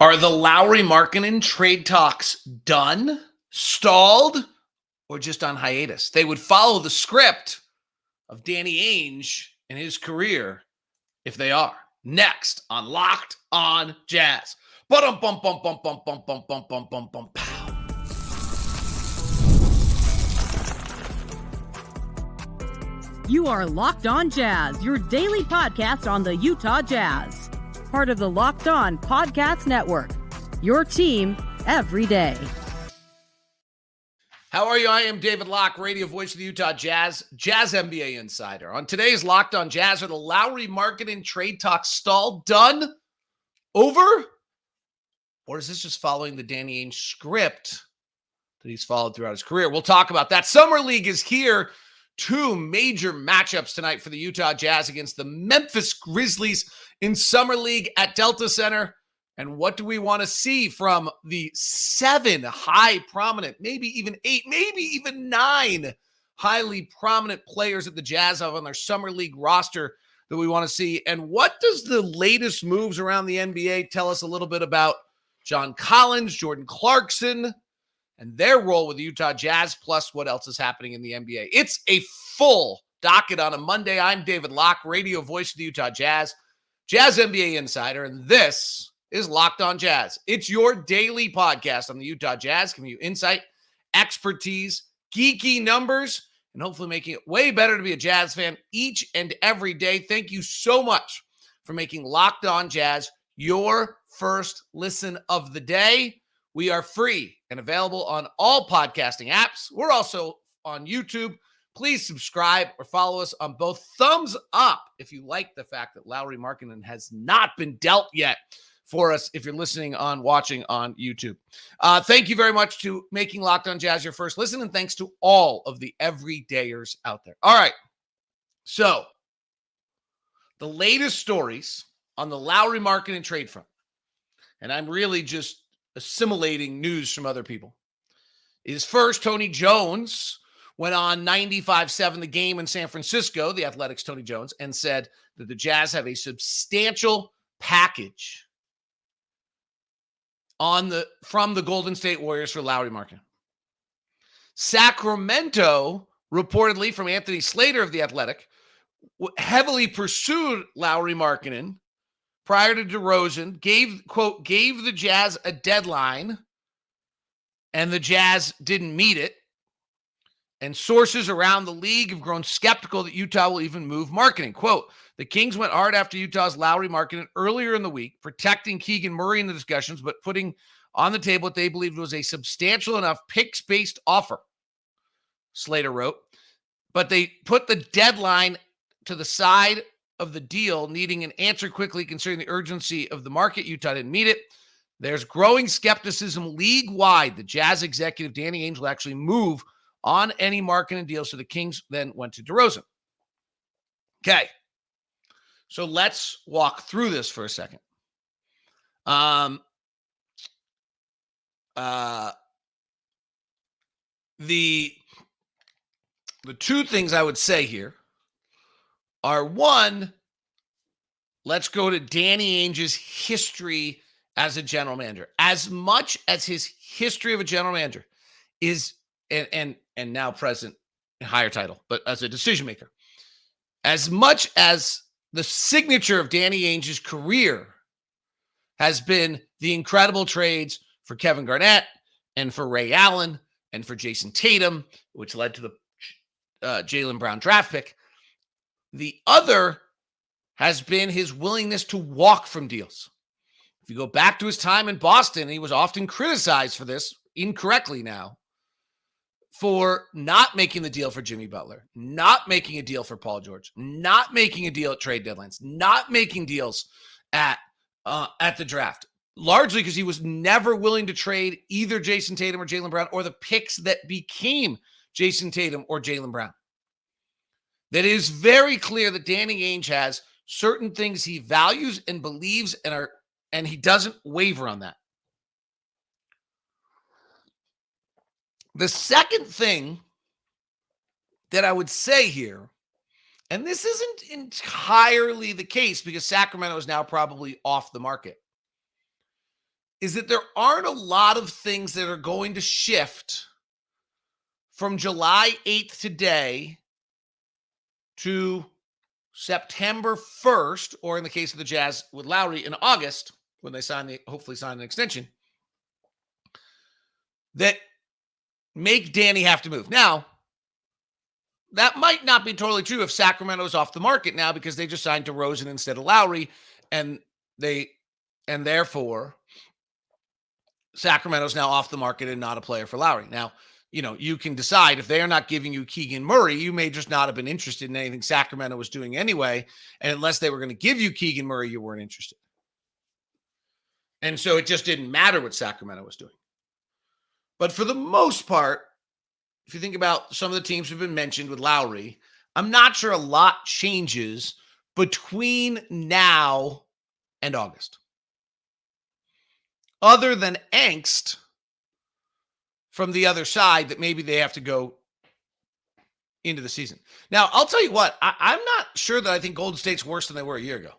Are the Lauri Markkanen trade talks done, stalled, or just on hiatus? They would follow the script of Danny Ainge and his career if they are. Next on Locked on Jazz. Bum bum bum bum bum bum bum bum bum bum bum pow. You are Locked on Jazz, your daily podcast on the Utah Jazz. Part of the Locked On Podcast Network. Your team every day. How are you? I am David Locke, radio voice of the Utah Jazz, Jazz NBA insider. On today's Locked on Jazz, are the Lauri Markkanen trade talks stalled, done, over? Or is this just following the Danny Ainge script that he's followed throughout his career? We'll talk about that. Summer League is here. Two major matchups tonight for the Utah Jazz against the Memphis Grizzlies in Summer League at Delta Center. And what do we want to see from the 7 high prominent, maybe even 8, maybe even 9 highly prominent players that the Jazz have on their Summer League roster that we want to see? And what does the latest moves around the NBA tell us a little bit about John Collins, Jordan Clarkson, and their role with the Utah Jazz, plus what else is happening in the NBA? It's a full docket on a Monday. I'm David Locke, radio voice of the Utah Jazz, Jazz NBA insider, and this is Locked on Jazz. It's your daily podcast on the Utah Jazz, giving you insight, expertise, geeky numbers, and hopefully making it way better to be a Jazz fan each and every day. Thank you so much for making Locked on Jazz your first listen of the day. We are free and available on all podcasting apps. We're also on YouTube. Please subscribe or follow us on both. Thumbs up if you like the fact that Lauri Markkanen has not been dealt yet for us if you're watching on YouTube. Thank you very much to making Locked on Jazz your first listen, and thanks to all of the everydayers out there. All right, so the latest stories on the Lauri Markkanen trade front, and I'm really just assimilating news from other people, is first, Tony Jones went on 95.7 The Game in San Francisco, the Athletics' Tony Jones, and said that the Jazz have a substantial package from the Golden State Warriors for Lauri Markkanen. Sacramento, reportedly from Anthony Slater of The Athletic, heavily pursued Lauri Markkanen prior to DeRozan, gave the Jazz a deadline, and the Jazz didn't meet it. And sources around the league have grown skeptical that Utah will even move Markkanen. Quote, the Kings went hard after Utah's Lauri Markkanen earlier in the week, protecting Keegan Murray in the discussions, but putting on the table what they believed was a substantial enough picks-based offer, Slater wrote. But they put the deadline to the side of the deal, needing an answer quickly considering the urgency of the market. Utah didn't meet it. There's growing skepticism league-wide. The Jazz executive Danny Ainge will actually move on any Markkanen deal, so the Kings then went to DeRozan. Okay, so let's walk through this for a second. The two things I would say here are, one, let's go to Danny Ainge's history as a general manager. As much as his history of a general manager is, and now present, higher title, but as a decision maker, as much as the signature of Danny Ainge's career has been the incredible trades for Kevin Garnett and for Ray Allen and for Jason Tatum, which led to the Jaylen Brown draft pick, the other has been his willingness to walk from deals. If you go back to his time in Boston, he was often criticized for this, incorrectly now, for not making the deal for Jimmy Butler, not making a deal for Paul George, not making a deal at trade deadlines, not making deals at the draft, largely because he was never willing to trade either Jason Tatum or Jaylen Brown or the picks that became Jason Tatum or Jaylen Brown. That it is very clear that Danny Ainge has certain things he values and believes and he doesn't waver on that. The second thing that I would say here, and this isn't entirely the case because Sacramento is now probably off the market, is that there aren't a lot of things that are going to shift from July 8th today to September 1st, or in the case of the Jazz with Lauri in August, when they hopefully sign an extension, that make Danny have to move. Now, that might not be totally true if Sacramento's off the market now because they just signed DeRozan instead of Lauri, and therefore Sacramento's now off the market and not a player for Lauri. Now, you can decide if they are not giving you Keegan Murray, you may just not have been interested in anything Sacramento was doing anyway. And unless they were going to give you Keegan Murray, you weren't interested. And so it just didn't matter what Sacramento was doing. But for the most part, if you think about some of the teams who've been mentioned with Lauri, I'm not sure a lot changes between now and August. Other than angst from the other side that maybe they have to go into the season. Now, I'll tell you what, I'm not sure that I think Golden State's worse than they were a year ago.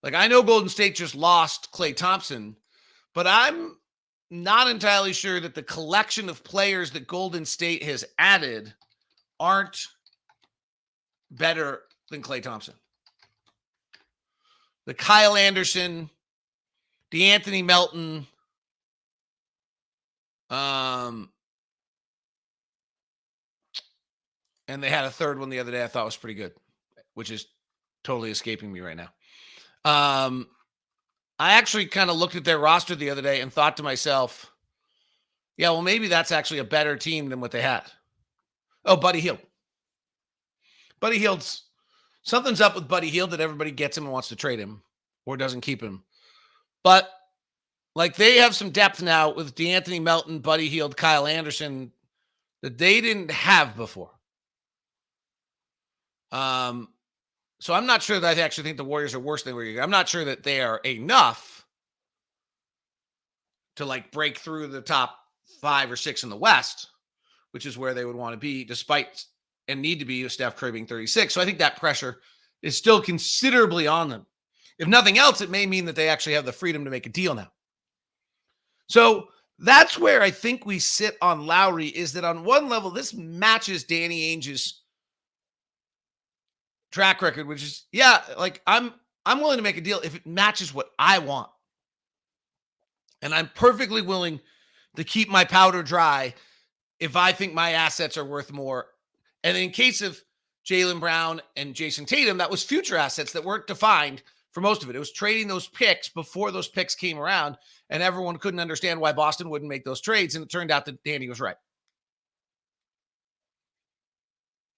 Like, I know Golden State just lost Klay Thompson, but I'm not entirely sure that the collection of players that Golden State has added aren't better than Klay Thompson. The Kyle Anderson, DeAnthony Melton, and they had a third one the other day I thought was pretty good, which is totally escaping me right now. I actually kind of looked at their roster the other day and thought to myself, yeah, well, maybe that's actually a better team than what they had. Oh, Buddy Hield. Buddy Hield's something's up with Buddy Hield that everybody gets him and wants to trade him or doesn't keep him. But like they have some depth now with DeAnthony Melton, Buddy Hield, Kyle Anderson that they didn't have before. So I'm not sure that I actually think the Warriors are worse than we were. I'm not sure that they are enough to like break through the top 5 or 6 in the West, which is where they would want to be despite and need to be with Steph Curry being 36. So I think that pressure is still considerably on them. If nothing else, it may mean that they actually have the freedom to make a deal now. So that's where I think we sit on Lauri, is that on one level, this matches Danny Ainge's track record, which is, yeah, like I'm willing to make a deal if it matches what I want. And I'm perfectly willing to keep my powder dry if I think my assets are worth more. And in case of Jaylen Brown and Jason Tatum, that was future assets that weren't defined for most of it. It was trading those picks before those picks came around, and everyone couldn't understand why Boston wouldn't make those trades, and it turned out that Danny was right.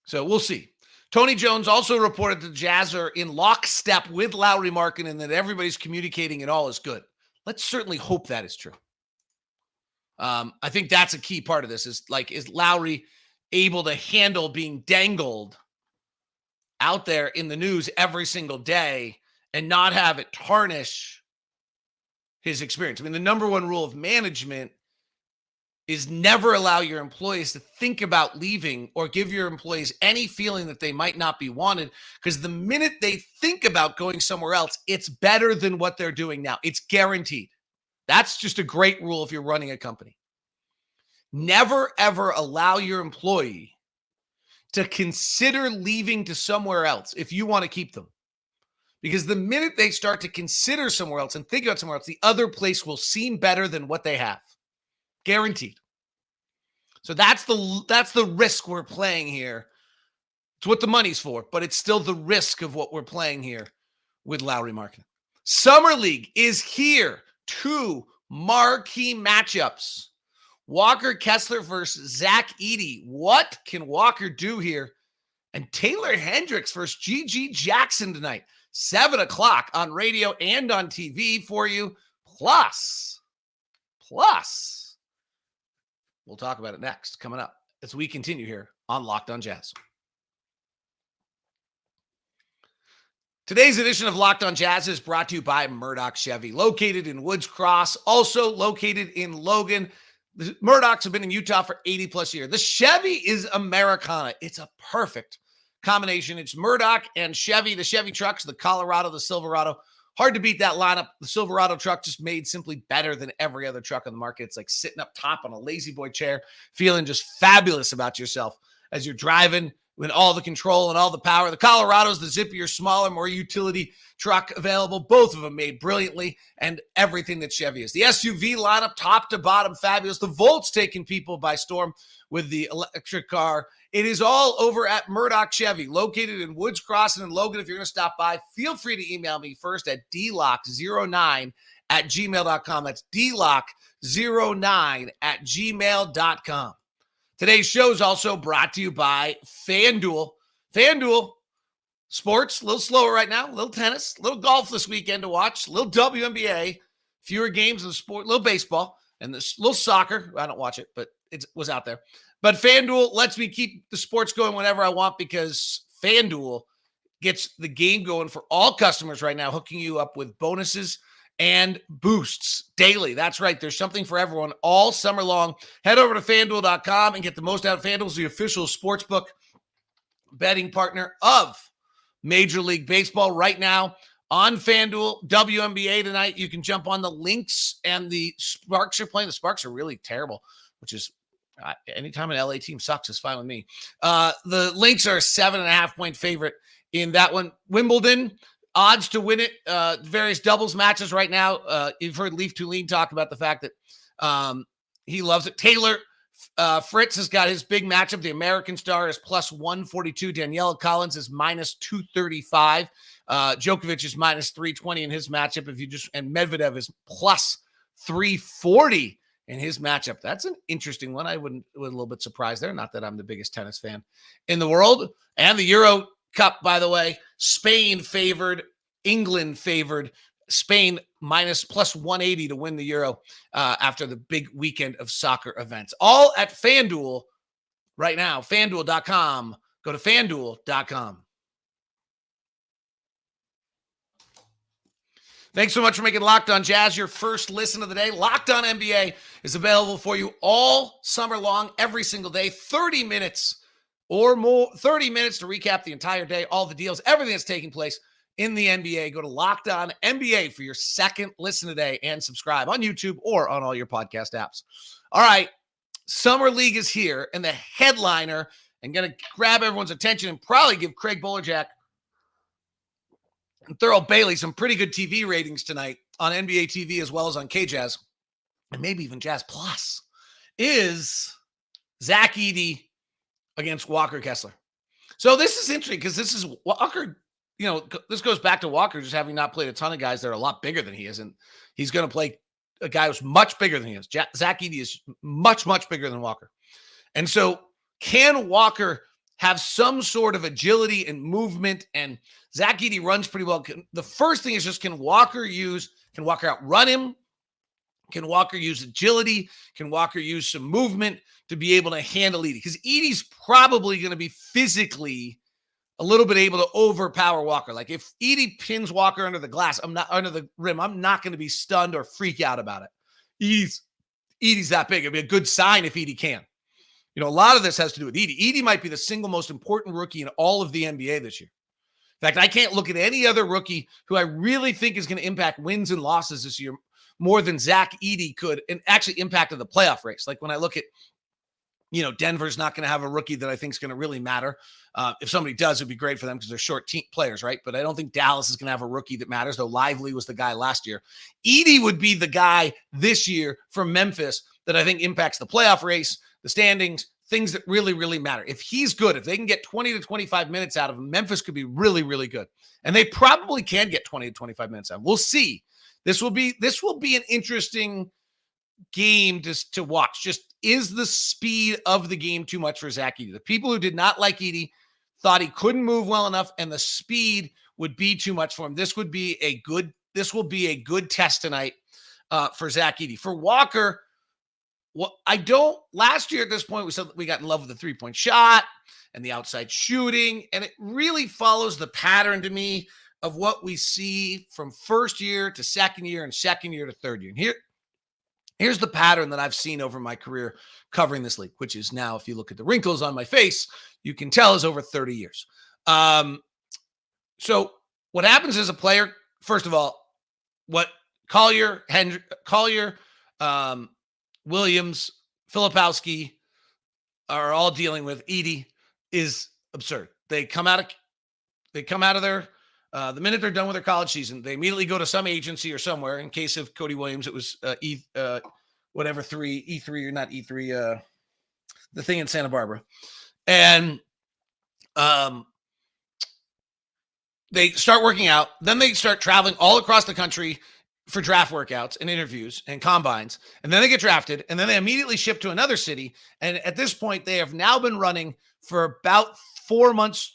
So we'll see. Tony Jones also reported the Jazz are in lockstep with Lauri Markkanen and that everybody's communicating and all is good. Let's certainly hope that is true. I think that's a key part of this is Lauri able to handle being dangled out there in the news every single day and not have it tarnish his experience? I mean, the number one rule of management is never allow your employees to think about leaving or give your employees any feeling that they might not be wanted, because the minute they think about going somewhere else, it's better than what they're doing now. It's guaranteed. That's just a great rule if you're running a company. Never, ever allow your employee to consider leaving to somewhere else if you want to keep them. Because the minute they start to consider somewhere else and think about somewhere else, the other place will seem better than what they have. Guaranteed. So that's the risk we're playing here. It's what the money's for, but it's still the risk of what we're playing here with Lauri Markkanen. Summer League is here. 2 marquee matchups. Walker Kessler versus Zach Edey. What can Walker do here? And Taylor Hendricks versus GG Jackson tonight. 7 o'clock on radio and on TV for you. Plus, we'll talk about it next, coming up as we continue here on Locked On Jazz. Today's edition of Locked On Jazz is brought to you by Murdoch Chevy, located in Woods Cross, also located in Logan. The Murdochs have been in Utah for 80 plus years. The Chevy is Americana. It's a perfect combination. It's Murdoch and Chevy, the Chevy trucks, the Colorado, the Silverado, Hard to beat that lineup. The Silverado truck just made simply better than every other truck on the market. It's like sitting up top on a lazy boy chair, feeling just fabulous about yourself as you're driving with all the control and all the power. The Colorado's the zippier, smaller, more utility truck available. Both of them made brilliantly, and everything that Chevy is. The SUV lineup, top to bottom, fabulous. The Volt's taking people by storm with the electric car. It is all over at Murdoch Chevy, located in Woods Crossing and Logan. If you're going to stop by, feel free to email me first at dlock09@gmail.com. That's dlock09@gmail.com. Today's show is also brought to you by FanDuel. FanDuel, sports, a little slower right now, a little tennis, a little golf this weekend to watch, a little WNBA, fewer games in the sport, a little baseball, and this little soccer. I don't watch it, but it was out there. But FanDuel lets me keep the sports going whenever I want because FanDuel gets the game going for all customers right now, hooking you up with bonuses and boosts daily. That's right. There's something for everyone all summer long. Head over to FanDuel.com and get the most out of FanDuel, the official sportsbook betting partner of Major League Baseball right now on FanDuel. WNBA tonight. You can jump on the Lynx and the Sparks are playing. The Sparks are really terrible, which is anytime an LA team sucks is fine with me. The Lynx are a 7.5-point favorite in that one. Wimbledon, odds to win it. Various doubles matches right now. You've heard Leaf Tulane talk about the fact that he loves it. Taylor Fritz has got his big matchup. The American star is plus 142. Daniela Collins is minus 235. Djokovic is minus 320 in his matchup. And Medvedev is plus 340 in his matchup. That's an interesting one. I was a little bit surprised there. Not that I'm the biggest tennis fan in the world. And the Euro Cup, by the way, Spain favored, England favored. Spain plus 180 to win the Euro after the big weekend of soccer events. All at FanDuel right now. FanDuel.com. Go to FanDuel.com. Thanks so much for making Locked On Jazz your first listen of the day. Locked On NBA is available for you all summer long, every single day. 30 minutes or more, 30 minutes to recap the entire day, all the deals, everything that's taking place in the NBA. Go to Locked On NBA for your second listen today and subscribe on YouTube or on all your podcast apps. All right, Summer League is here, and the headliner, and going to grab everyone's attention and probably give Craig Bolerjack and Thurl Bailey some pretty good TV ratings tonight on NBA TV as well as on KJazz, and maybe even Jazz Plus, is Zach Edey against Walker Kessler. So this is interesting because this is Walker, this goes back to Walker just having not played a ton of guys that are a lot bigger than he is, and he's going to play a guy who's much bigger than he is. Zach Edey is much, much bigger than Walker. And so can Walker have some sort of agility and movement? And Zach Edey runs pretty well. The first thing is just can Walker outrun him? Can Walker use agility? Can Walker use some movement to be able to handle Edey? Because Edey's probably going to be physically a little bit able to overpower Walker. Like if Edey pins Walker under the glass, under the rim, I'm not going to be stunned or freak out about it. Edey's that big. It'd be a good sign if Edey can. A lot of this has to do with Edey. Edey might be the single most important rookie in all of the NBA this year. In fact, I can't look at any other rookie who I really think is going to impact wins and losses this year more than Zach Edey could, and actually impacted the playoff race. Like when I look at, Denver's not going to have a rookie that I think is going to really matter. If somebody does, it'd be great for them because they're short team players, right? But I don't think Dallas is going to have a rookie that matters, though Lively was the guy last year. Edey would be the guy this year from Memphis that I think impacts the playoff race, the standings, things that really, really matter. If he's good, if they can get 20 to 25 minutes out of him, Memphis could be really, really good. And they probably can get 20 to 25 minutes out of him. We'll see. This will be an interesting game to watch. Just is the speed of the game too much for Zach Edey? The people who did not like Edey thought he couldn't move well enough, and the speed would be too much for him. This will be a good test tonight for Zach Edey. For Walker, last year at this point, we said we got in love with the three-point shot and the outside shooting, and it really follows the pattern to me of what we see from first year to second year and second year to third year. And here's the pattern that I've seen over my career covering this league, which is now, if you look at the wrinkles on my face, you can tell is over 30 years. So what happens is a player, first of all, what Collier, Williams, Filpowski are all dealing with, Edey, is absurd. They come out of their the minute they're done with their college season, they immediately go to some agency or somewhere. In case of Cody Williams, it was E3 or not E3, the thing in Santa Barbara, and they start working out. Then they start traveling all across the country for draft workouts and interviews and combines. And then they get drafted, and then they immediately ship to another city. And at this point, they have now been running for about 3 months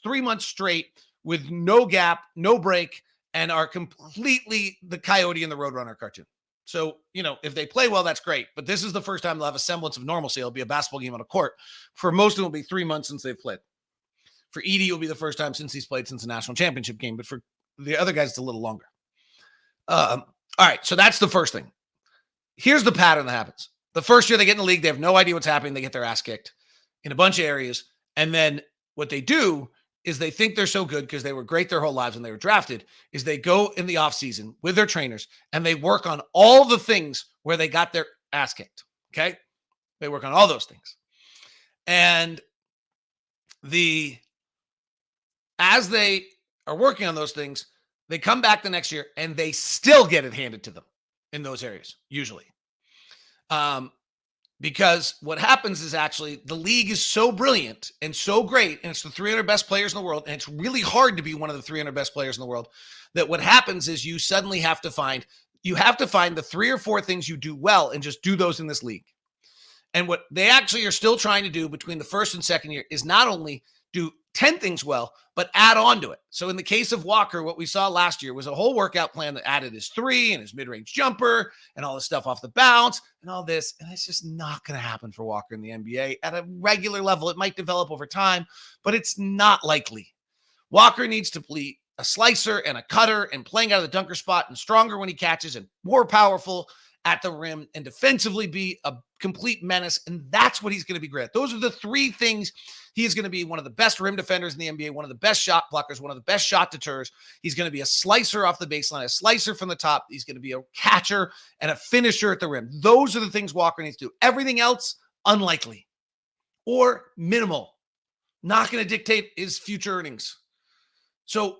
straight with no gap, no break, and are completely the Coyote and the Roadrunner cartoon. So, if they play well, that's great. But this is the first time they'll have a semblance of normalcy. It'll be a basketball game on a court. For most of them, it'll be 3 months since they've played. For Edey, it'll be the first time since he's played since the national championship game. But for the other guys, it's a little longer. All right, so that's the first thing. Here's the pattern that happens. The first year they get in the league, they have no idea what's happening. They get their ass kicked in a bunch of areas. And then what they do is they think they're so good because they were great their whole lives when they were drafted, is they go in the offseason with their trainers and they work on all the things where they got their ass kicked, okay? They work on all those things. And as they are working on those things, they come back the next year and they still get it handed to them in those areas, usually. Because what happens is actually the league is so brilliant and so great, and it's the 300 best players in the world, and it's really hard to be one of the 300 best players in the world, that what happens is you suddenly have to find the 3 or 4 things you do well and just do those in this league. And what they actually are still trying to do between the first and second year is not only do 10 things well, but add on to it. So in the case of Walker, what we saw last year was a whole workout plan that added his 3 and his mid-range jumper and all this stuff off the bounce and all this. And it's just not going to happen for Walker in the NBA at a regular level. It might develop over time, but it's not likely. Walker needs to be a slicer and a cutter and playing out of the dunker spot and stronger when he catches and more powerful at the rim and defensively be a complete menace. And that's what he's going to be great at. Those are the 3 things. He is going to be one of the best rim defenders in the NBA, one of the best shot blockers, one of the best shot deterrers. He's going to be a slicer off the baseline, a slicer from the top. He's going to be a catcher and a finisher at the rim. Those are the things Walker needs to do. Everything else, unlikely or minimal. Not going to dictate his future earnings. So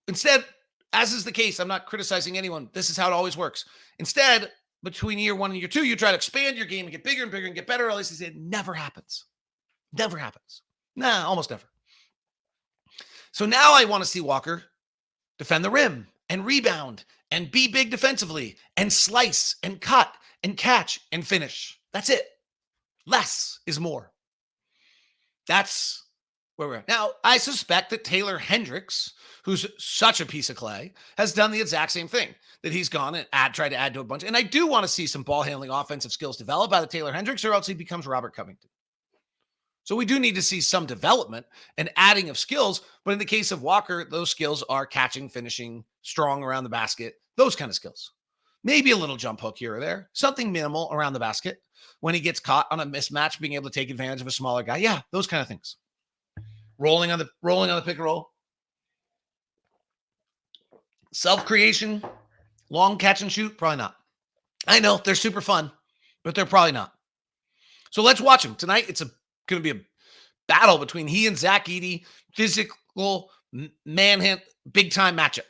instead, as is the case, I'm not criticizing anyone. This is how it always works. Instead, between year 1 and year 2, you try to expand your game and get bigger and bigger and get better. At least it never happens. Never happens. Nah, almost never. So now I want to see Walker defend the rim and rebound and be big defensively and slice and cut and catch and finish. That's it. Less is more. That's where we're at. Now, I suspect that Taylor Hendricks, who's such a piece of clay, has done the exact same thing, that he's gone and tried to add to a bunch. And I do want to see some ball handling offensive skills develop out of Taylor Hendricks, or else he becomes Robert Covington. So we do need to see some development and adding of skills. But in the case of Walker, those skills are catching, finishing, strong around the basket, those kind of skills. Maybe a little jump hook here or there, something minimal around the basket. When he gets caught on a mismatch, being able to take advantage of a smaller guy. Yeah, those kind of things. Rolling on the pick and roll. Self-creation, long catch and shoot, probably not. I know they're super fun, but they're probably not. So let's watch them. Tonight, it's going to be a battle between he and Zach Edey, physical, manhunt, big-time matchup,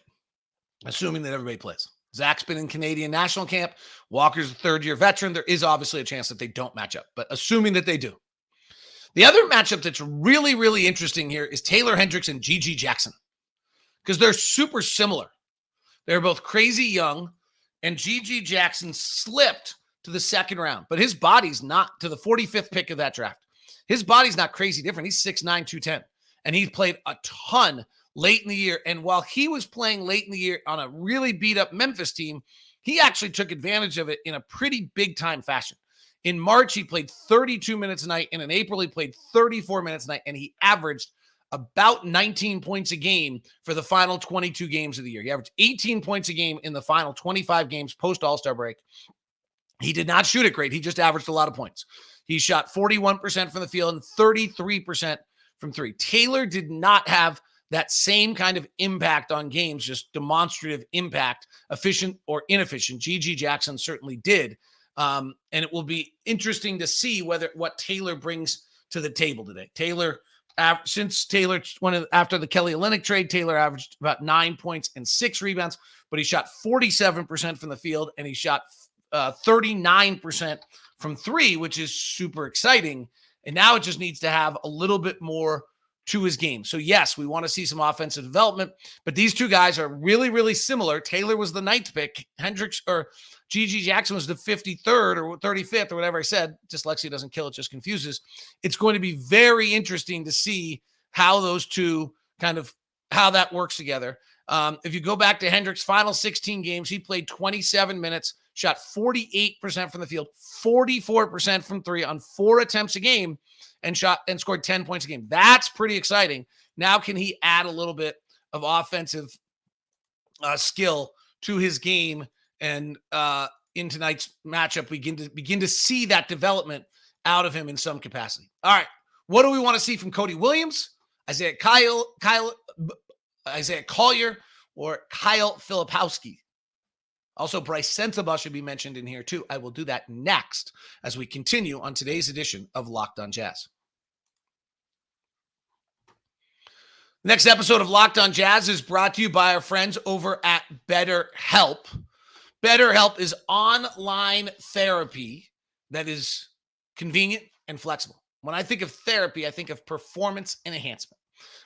assuming that everybody plays. Zach's been in Canadian national camp. Walker's a third-year veteran. There is obviously a chance that they don't match up, but assuming that they do. The other matchup that's really, really interesting here is Taylor Hendricks and G.G. Jackson, because they're super similar. They're both crazy young, and G.G. Jackson slipped to the second round, but his body's not to the 45th pick of that draft. His body's not crazy different. He's 6'9", 210, and he played a ton late in the year. And while he was playing late in the year on a really beat-up Memphis team, he actually took advantage of it in a pretty big-time fashion. In March, he played 32 minutes a night, and in April, he played 34 minutes a night, and he averaged about 19 points a game for the final 22 games of the year. He averaged 18 points a game in the final 25 games post-All-Star break. He did not shoot it great. He just averaged a lot of points. He shot 41% from the field and 33% from 3. Taylor did not have that same kind of impact on games, just demonstrative impact, efficient or inefficient. GG Jackson certainly did. And it will be interesting to see what Taylor brings to the table today. After the Kelly Olynyk trade, Taylor averaged about 9 points and 6 rebounds, but he shot 47% from the field and he shot 39% from 3, which is super exciting. And now it just needs to have a little bit more to his game. So yes, we want to see some offensive development, but these two guys are really, really similar. Taylor was the 9th pick. Hendricks or GG Jackson was the 53rd or 35th or whatever I said. Dyslexia doesn't kill, it just confuses. It's going to be very interesting to see how those two how that works together. If you go back to Hendricks' final 16 games, he played 27 minutes, shot 48% from the field, 44% from 3 on 4 attempts a game, and scored 10 points a game. That's pretty exciting. Now, can he add a little bit of offensive skill to his game? And in tonight's matchup, we begin to see that development out of him in some capacity. All right, what do we want to see from Cody Williams, Isaiah Collier, or Kyle Filpowski? Also, Bryce Sensabaugh should be mentioned in here too. I will do that next as we continue on today's edition of Locked On Jazz. Next episode of Locked On Jazz is brought to you by our friends over at BetterHelp. BetterHelp is online therapy that is convenient and flexible. When I think of therapy, I think of performance and enhancement.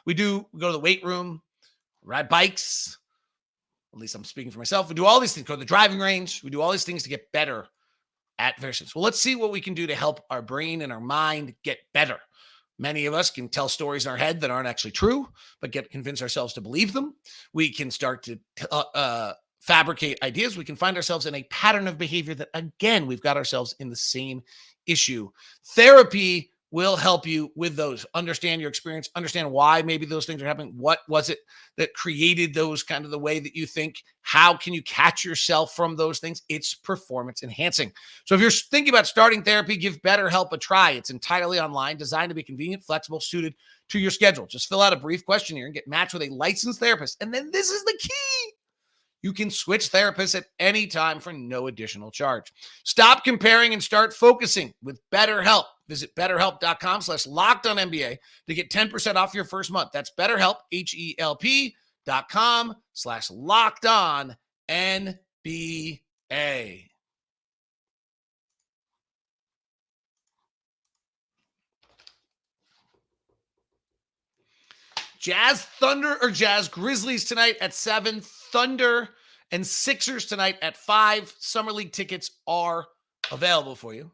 We go to the weight room, ride bikes. At least I'm speaking for myself. We do all these things, go to the driving range. We do all these things to get better at various things. Well, let's see what we can do to help our brain and our mind get better. Many of us can tell stories in our head that aren't actually true, but convince ourselves to believe them. We can start to fabricate ideas. We can find ourselves in a pattern of behavior that, again, we've got ourselves in the same issue. Therapy will help you with those. Understand your experience, understand why maybe those things are happening. What was it that created those kind of the way that you think? How can you catch yourself from those things? It's performance enhancing. So if you're thinking about starting therapy, give BetterHelp a try. It's entirely online, designed to be convenient, flexible, suited to your schedule. Just fill out a brief questionnaire and get matched with a licensed therapist. And then this is the key. You can switch therapists at any time for no additional charge. Stop comparing and start focusing with BetterHelp. Visit BetterHelp.com/LockedOnNBA to get 10% off your first month. That's BetterHelp, HELP.com/LockedOnNBA. Jazz Grizzlies tonight at 7. Thunder and Sixers tonight at 5. Summer League tickets are available for you.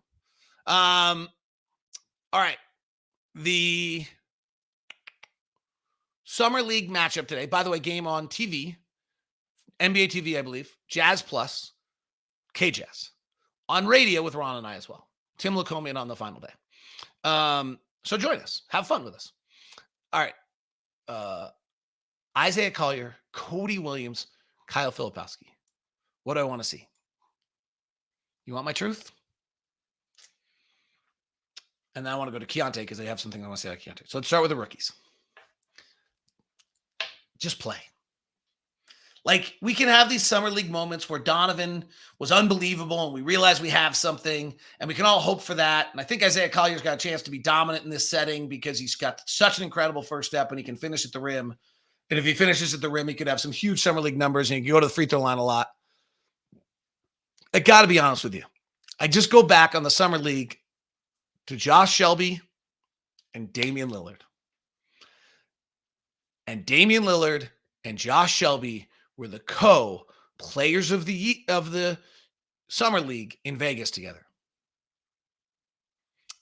All right. The Summer League matchup today, by the way, game on TV, NBA TV, I believe, Jazz Plus, KJazz, on radio with Ron and I as well. Tim Lacomian on the final day. So join us. Have fun with us. All right. Isaiah Collier, Cody Williams, Kyle Filpowski. What do I want to see? You want my truth? And then I want to go to Keyonte because I have something I want to say about Keyonte. So let's start with the rookies. Just play. Like, we can have these summer league moments where Donovan was unbelievable and we realize we have something and we can all hope for that. And I think Isaiah Collier's got a chance to be dominant in this setting because he's got such an incredible first step and he can finish at the rim. And if he finishes at the rim, he could have some huge summer league numbers and he can go to the free throw line a lot. I got to be honest with you. I just go back on the summer league to Josh Shelby and Damian Lillard. And Damian Lillard and Josh Shelby were the co-players of the summer league in Vegas together.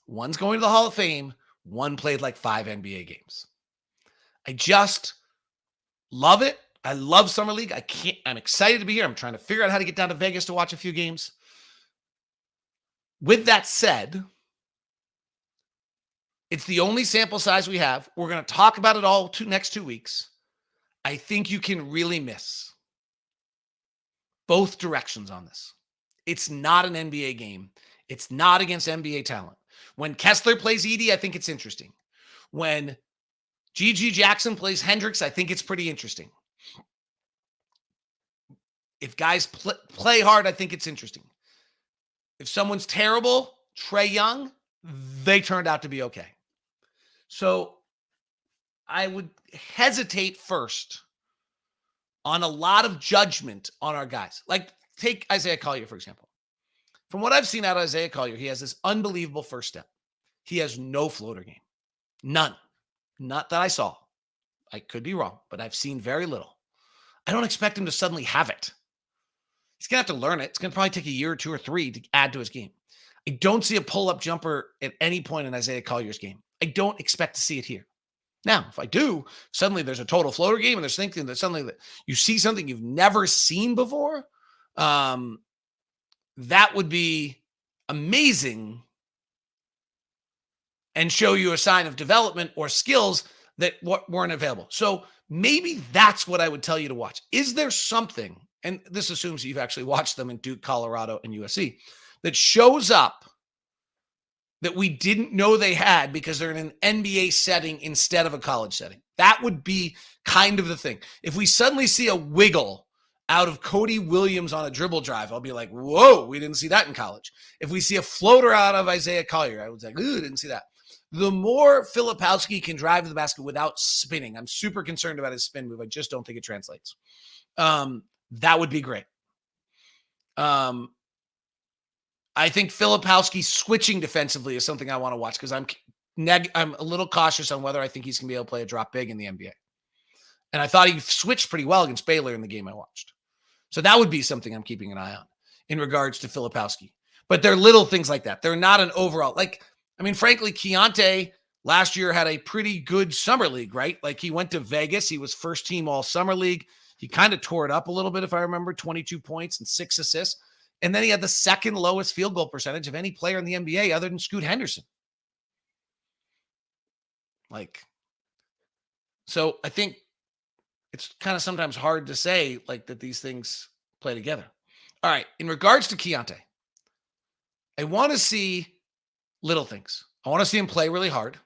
One's going to the Hall of Fame. One played like 5 NBA games. I just love it. I love summer league. I'm excited to be here. I'm trying to figure out how to get down to Vegas to watch a few games. With that said, it's the only sample size we have. We're going to talk about it all next 2 weeks. I think you can really miss both directions on this. It's not an NBA game. It's not against NBA talent. When Kessler plays Edey, I think it's interesting. When Gigi Jackson plays Hendricks. I think it's pretty interesting. If guys play hard, I think it's interesting. If someone's terrible, Trae Young, they turned out to be okay. So I would hesitate first on a lot of judgment on our guys. Like, take Isaiah Collier, for example. From what I've seen out of Isaiah Collier, he has this unbelievable first step. He has no floater game. None. Not that I saw. I could be wrong, but I've seen very little. I don't expect him to suddenly have it. He's going to have to learn it. It's going to probably take a year or 2 or 3 to add to his game. I don't see a pull-up jumper at any point in Isaiah Collier's game. I don't expect to see it here. Now, if I do, suddenly there's a total floater game and there's thinking that suddenly that you see something you've never seen before, that would be amazing and show you a sign of development or skills that weren't available. So maybe that's what I would tell you to watch. Is there something, and this assumes you've actually watched them in Duke, Colorado, and USC, that shows up that we didn't know they had because they're in an NBA setting instead of a college setting? That would be kind of the thing. If we suddenly see a wiggle out of Cody Williams on a dribble drive, I'll be like, whoa, we didn't see that in college. If we see a floater out of Isaiah Collier, I was like, ooh, didn't see that. The more Filpowski can drive to the basket without spinning, I'm super concerned about his spin move. I just don't think it translates. That would be great. I think Filpowski switching defensively is something I want to watch because I'm a little cautious on whether I think he's going to be able to play a drop big in the NBA. And I thought he switched pretty well against Baylor in the game I watched. So that would be something I'm keeping an eye on in regards to Filpowski. But they're little things like that. They're not an overall, frankly, Keyonte last year had a pretty good summer league, right? Like, he went to Vegas. He was first team all summer league. He kind of tore it up a little bit, if I remember, 22 points and 6 assists. And then he had the second lowest field goal percentage of any player in the NBA other than Scoot Henderson. So I think it's kind of sometimes hard to say that these things play together. All right. In regards to Keyonte, I want to see little things. I want to see him play really hard.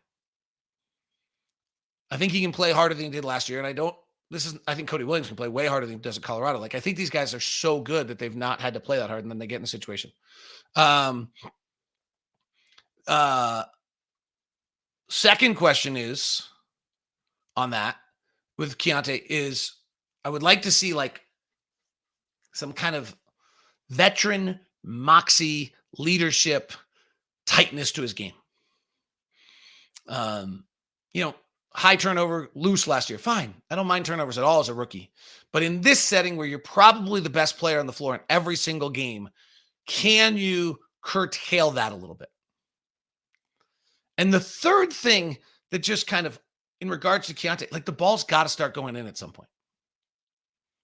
I think he can play harder than he did last year. And I think Cody Williams can play way harder than he does at Colorado. I think these guys are so good that they've not had to play that hard, and then they get in a situation. Second question is on that with Keyonte is I would like to see some kind of veteran moxie, leadership, tightness to his game. High turnover, loose last year. Fine. I don't mind turnovers at all as a rookie. But in this setting where you're probably the best player on the floor in every single game, can you curtail that a little bit? And the third thing that just kind of, in regards to Keyonte, the ball's got to start going in at some point.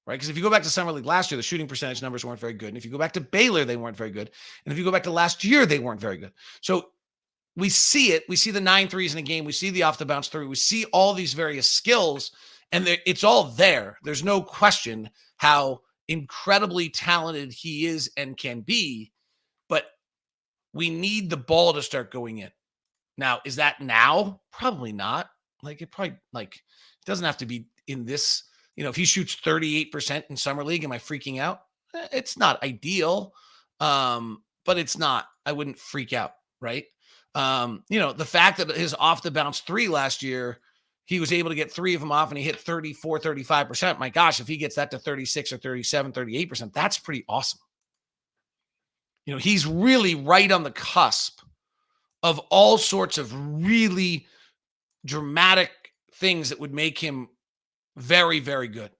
Right? Because if you go back to Summer League last year, the shooting percentage numbers weren't very good. And if you go back to Baylor, they weren't very good. And if you go back to last year, they weren't very good. So we see it. We see the 9 threes in a game. We see the off the bounce three. We see all these various skills, and it's all there. There's no question how incredibly talented he is and can be, but we need the ball to start going in. Now, is that now? Probably not. It doesn't have to be in this. If he shoots 38% in Summer League, am I freaking out? It's not ideal, but it's not. I wouldn't freak out, right? The fact that his off the bounce 3 last year, he was able to get 3 of them off and he hit 34, 35%. My gosh, if he gets that to 36 or 37, 38%, that's pretty awesome. He's really right on the cusp of all sorts of really dramatic things that would make him very, very good.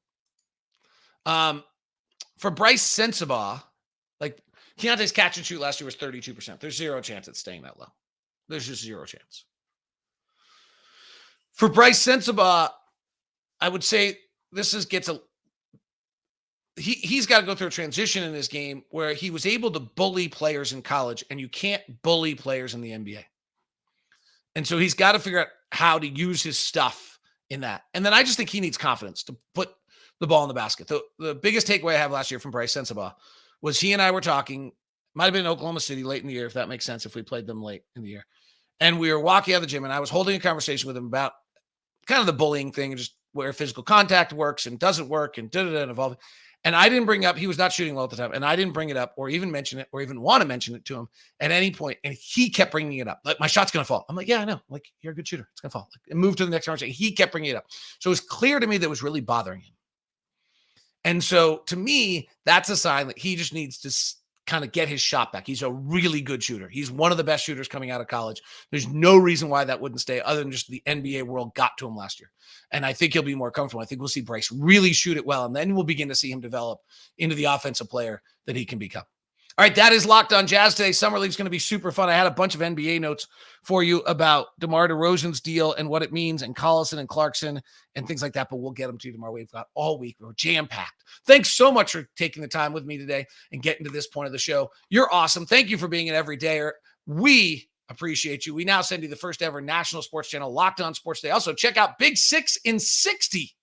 For Bryce Sensabaugh, Keontae's catch and shoot last year was 32%. There's zero chance it's staying that low. There's just zero chance. For Bryce Sensabaugh, I would say he's got to go through a transition in his game where he was able to bully players in college, and you can't bully players in the NBA. And so he's got to figure out how to use his stuff in that. And then I just think he needs confidence to put the ball in the basket. The biggest takeaway I have last year from Bryce Sensabaugh was he and I were talking, might have been in Oklahoma City late in the year, if that makes sense, if we played them late in the year. And we were walking out of the gym, and I was holding a conversation with him about kind of the bullying thing, just where physical contact works and doesn't work and and evolving. And I didn't bring up, he was not shooting well at the time. And I didn't bring it up or even mention it or even want to mention it to him at any point. And he kept bringing it up. Like, my shot's going to fall. I'm like, yeah, I know. Like, you're a good shooter. It's going to fall. Like, and move to the next conversation. He kept bringing it up. So it was clear to me that it was really bothering him. And so to me, that's a sign that he just needs to kind of get his shot back. He's a really good shooter. He's one of the best shooters coming out of college. There's no reason why that wouldn't stay other than just the NBA world got to him last year. And I think he'll be more comfortable. I think we'll see Bryce really shoot it well. And then we'll begin to see him develop into the offensive player that he can become. All right, that is Locked On Jazz today. Summer League's going to be super fun. I had a bunch of NBA notes for you about DeMar DeRozan's deal and what it means, and Collison and Clarkson and things like that, but we'll get them to you tomorrow. We've got all week. We're jam-packed. Thanks so much for taking the time with me today and getting to this point of the show. You're awesome. Thank you for being an everydayer. We appreciate you. We now send you the first ever national sports channel, Locked On Sports Day. Also, check out Big 6 in 60